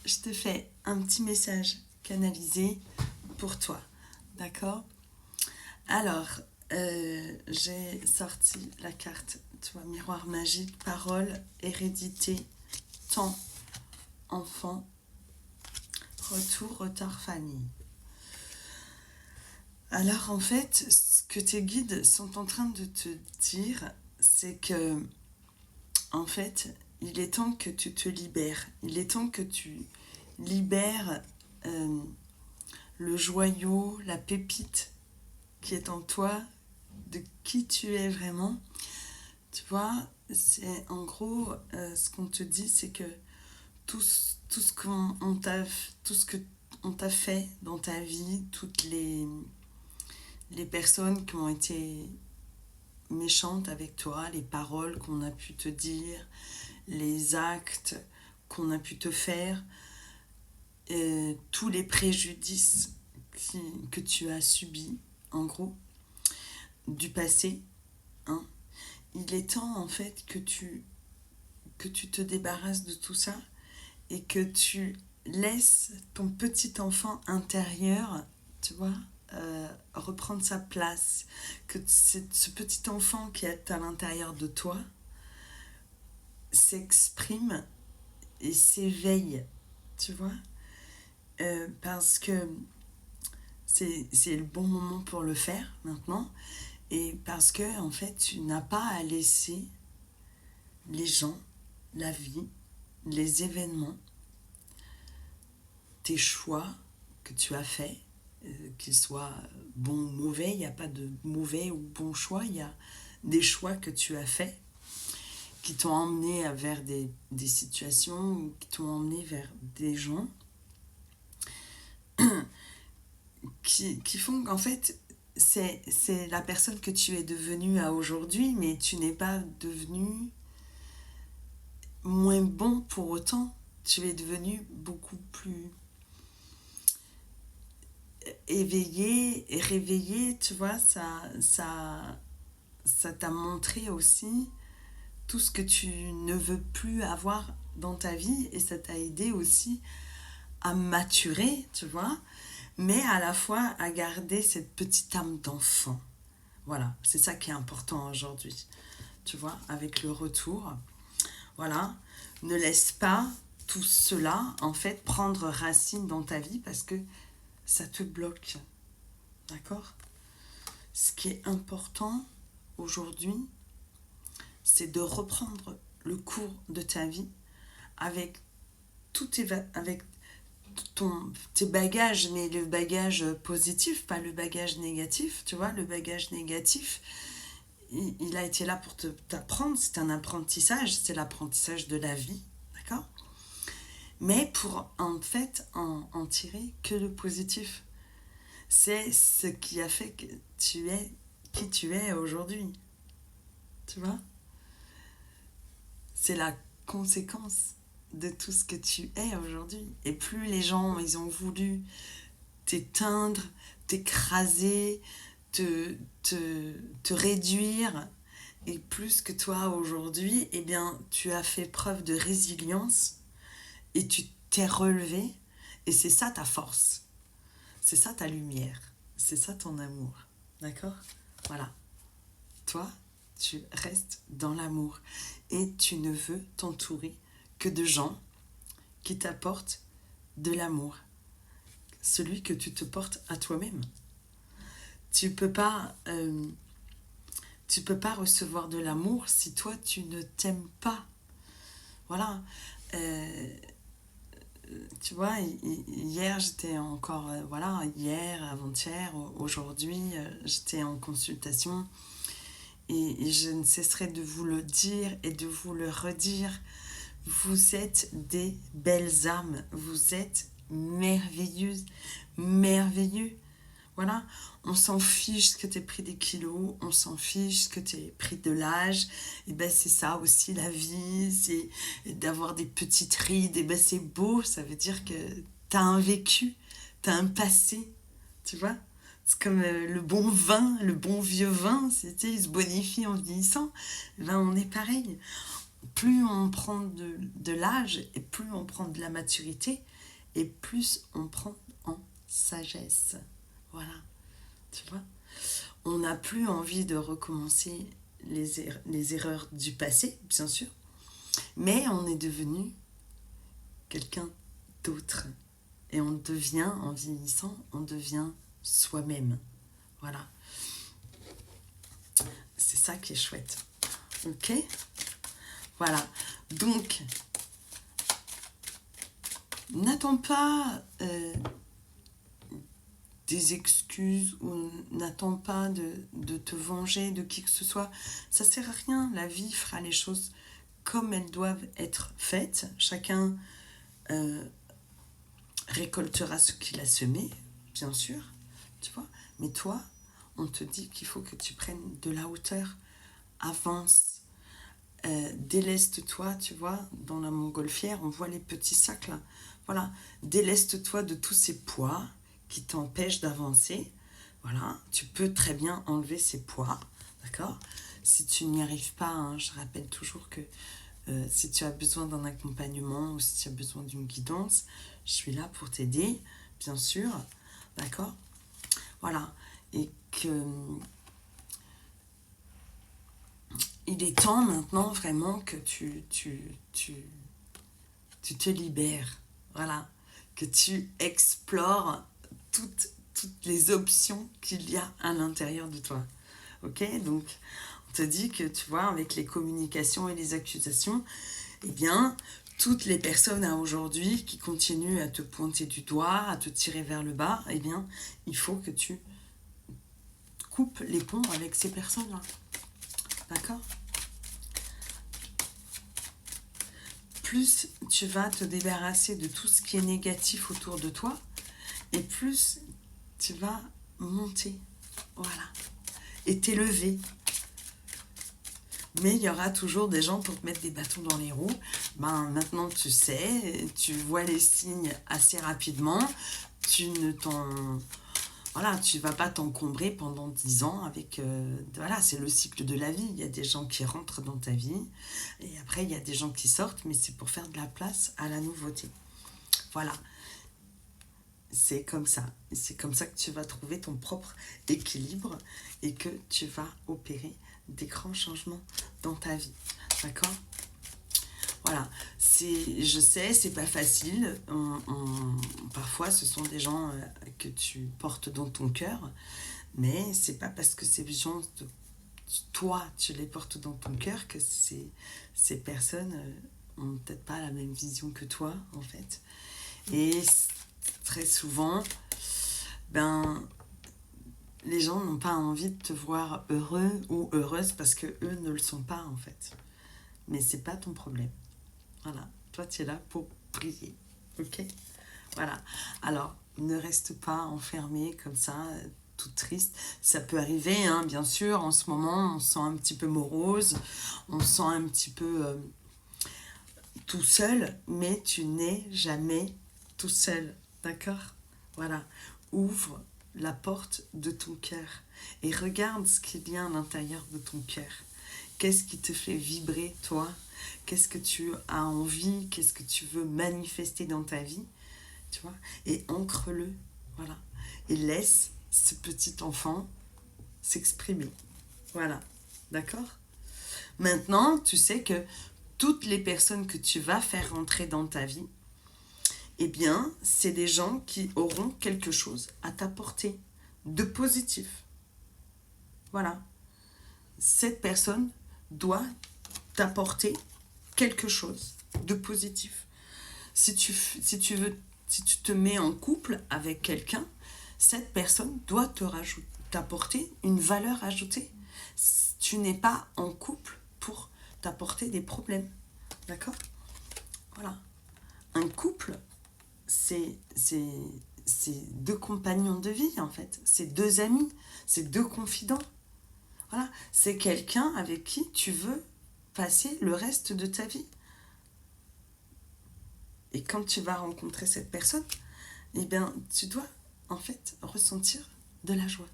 je te fais un petit message canalisé pour toi. D'accord? Alors, j'ai sorti la carte, tu vois, miroir magique, parole, hérédité, temps, enfant, retour, retard, famille. Alors, en fait, ce que tes guides sont en train de te dire, c'est que, en fait, il est temps que tu te libères. Il est temps que tu libères le joyau, la pépite qui est en toi, de qui tu es vraiment. Tu vois, c'est en gros, ce qu'on te dit, c'est que tout ce tout ce que on t'a fait dans ta vie, toutes les personnes qui ont été méchantes avec toi, les paroles qu'on a pu te dire, les actes qu'on a pu te faire, tous les préjudices que tu as subis, en gros, du passé, hein. Il est temps en fait que tu te débarrasses de tout ça et que tu laisses ton petit enfant intérieur, tu vois, reprendre sa place. Que ce petit enfant qui est à l'intérieur de toi s'exprime et s'éveille, tu vois. Parce que c'est le bon moment pour le faire maintenant. Et parce que, en fait, tu n'as pas à laisser les gens, la vie, les événements, tes choix que tu as faits, qu'ils soient bons ou mauvais, il n'y a pas de mauvais ou bon choix, il y a des choix que tu as faits qui t'ont emmené vers des situations ou qui t'ont emmené vers des gens qui font qu'en fait, c'est la personne que tu es devenue à aujourd'hui, mais tu n'es pas devenu moins bon pour autant. Tu es devenu beaucoup plus éveillé et réveillé, tu vois, ça t'a montré aussi tout ce que tu ne veux plus avoir dans ta vie et ça t'a aidé aussi à maturer, tu vois, mais à la fois à garder cette petite âme d'enfant. Voilà, c'est ça qui est important aujourd'hui, tu vois, avec le retour. Voilà, ne laisse pas tout cela, en fait, prendre racine dans ta vie parce que ça te bloque. D'accord? Ce qui est important aujourd'hui, c'est de reprendre le cours de ta vie avec avec tes bagages, mais le bagage positif, pas le bagage négatif. Tu vois, le bagage négatif, il a été là pour t'apprendre. C'est un apprentissage, c'est l'apprentissage de la vie. D'accord? Mais pour en fait en tirer que le positif. C'est ce qui a fait que tu es qui tu es aujourd'hui. Tu vois? C'est la conséquence de tout ce que tu es aujourd'hui. Et plus les gens, ils ont voulu t'éteindre, t'écraser, te réduire, et plus que toi aujourd'hui, eh bien, tu as fait preuve de résilience et tu t'es relevé. Et c'est ça ta force. C'est ça ta lumière. C'est ça ton amour. D'accord? Voilà. Toi, tu restes dans l'amour et tu ne veux t'entourer que de gens qui t'apportent de l'amour, celui que tu te portes à toi-même. Tu peux pas, tu peux pas recevoir de l'amour si toi tu ne t'aimes pas. Voilà. Euh, Tu vois, hier j'étais encore, voilà, hier, avant-hier, aujourd'hui, j'étais en consultation et je ne cesserai de vous le dire et de vous le redire. Vous êtes des belles âmes, vous êtes merveilleuses, merveilleux. Voilà, on s'en fiche que tu aies pris des kilos, on s'en fiche que tu aies pris de l'âge. Et ben c'est ça aussi la vie, c'est d'avoir des petites rides. Et ben c'est beau, ça veut dire que tu as un vécu, tu as un passé, tu vois. C'est comme le bon vin, le bon vieux vin, il se bonifie en vieillissant. Ben on est pareil. plus on prend de l'âge et plus on prend de la maturité et plus on prend en sagesse. Voilà, tu vois. On n'a plus envie de recommencer les erreurs du passé, bien sûr, mais on est devenu quelqu'un d'autre. Et on devient, en vieillissant, on devient soi-même. Voilà. C'est ça qui est chouette. Ok ? Voilà. Donc, n'attends pas des excuses ou n'attends pas de te venger de qui que ce soit. Ça sert à rien. La vie fera les choses comme elles doivent être faites. Chacun récoltera ce qu'il a semé, bien sûr, tu vois. Mais toi, on te dit qu'il faut que tu prennes de la hauteur, avance, déleste-toi, tu vois. Dans la montgolfière, on voit les petits sacs là. Voilà, déleste-toi de tous ces poids qui t'empêchent d'avancer. Voilà, tu peux très bien enlever ces poids, d'accord. Si tu n'y arrives pas, hein, je rappelle toujours que si tu as besoin d'un accompagnement ou si tu as besoin d'une guidance, je suis là pour t'aider, bien sûr, d'accord. Voilà, et que il est temps maintenant vraiment que tu te libères, voilà, que tu explores toutes les options qu'il y a à l'intérieur de toi. Ok, donc on te dit que tu vois, avec les communications et les accusations, eh bien, toutes les personnes à aujourd'hui qui continuent à te pointer du doigt, à te tirer vers le bas, eh bien, il faut que tu coupes les ponts avec ces personnes-là. D'accord ? Plus tu vas te débarrasser de tout ce qui est négatif autour de toi, et plus tu vas monter. Voilà. Et t'élever. Mais il y aura toujours des gens pour te mettre des bâtons dans les roues. Ben, maintenant, tu sais, tu vois les signes assez rapidement. Tu ne t'en... Voilà, tu vas pas t'encombrer pendant 10 ans avec... voilà, c'est le cycle de la vie. Il y a des gens qui rentrent dans ta vie. Et après, il y a des gens qui sortent, mais c'est pour faire de la place à la nouveauté. Voilà. C'est comme ça. C'est comme ça que tu vas trouver ton propre équilibre et que tu vas opérer des grands changements dans ta vie. D'accord ? Voilà. Je sais, c'est pas facile. Parfois, ce sont des gens que tu portes dans ton cœur, mais c'est pas parce que ces gens, toi, tu les portes dans ton cœur que ces personnes ont peut-être pas la même vision que toi, en fait. Et très souvent, ben, les gens n'ont pas envie de te voir heureux ou heureuse parce que eux ne le sont pas, en fait. Mais c'est pas ton problème. Voilà. Toi, tu es là pour briller. Ok ? Voilà. Alors, ne reste pas enfermé comme ça, tout triste. Ça peut arriver, hein, bien sûr. En ce moment, on se sent un petit peu morose. On se sent un petit peu tout seul. Mais tu n'es jamais tout seul. D'accord ? Voilà. Ouvre la porte de ton cœur et regarde ce qu'il y a à l'intérieur de ton cœur. Qu'est-ce qui te fait vibrer, toi ? Qu'est-ce que tu as envie ? Qu'est-ce que tu veux manifester dans ta vie ? Tu vois ? Et ancre-le. Voilà. Et laisse ce petit enfant s'exprimer. Voilà. D'accord ? Maintenant, tu sais que toutes les personnes que tu vas faire rentrer dans ta vie, eh bien, c'est des gens qui auront quelque chose à t'apporter de positif. Voilà. Cette personne doit t'apporter quelque chose de positif. Si tu te mets en couple avec quelqu'un, cette personne doit t'apporter une valeur ajoutée. Tu n'es pas en couple pour t'apporter des problèmes. D'accord ? Voilà. Un couple, c'est deux compagnons de vie, en fait. C'est deux amis, c'est deux confidents. Voilà. C'est quelqu'un avec qui tu veux passer le reste de ta vie. Et quand tu vas rencontrer cette personne, eh bien, tu dois, en fait, ressentir de la joie.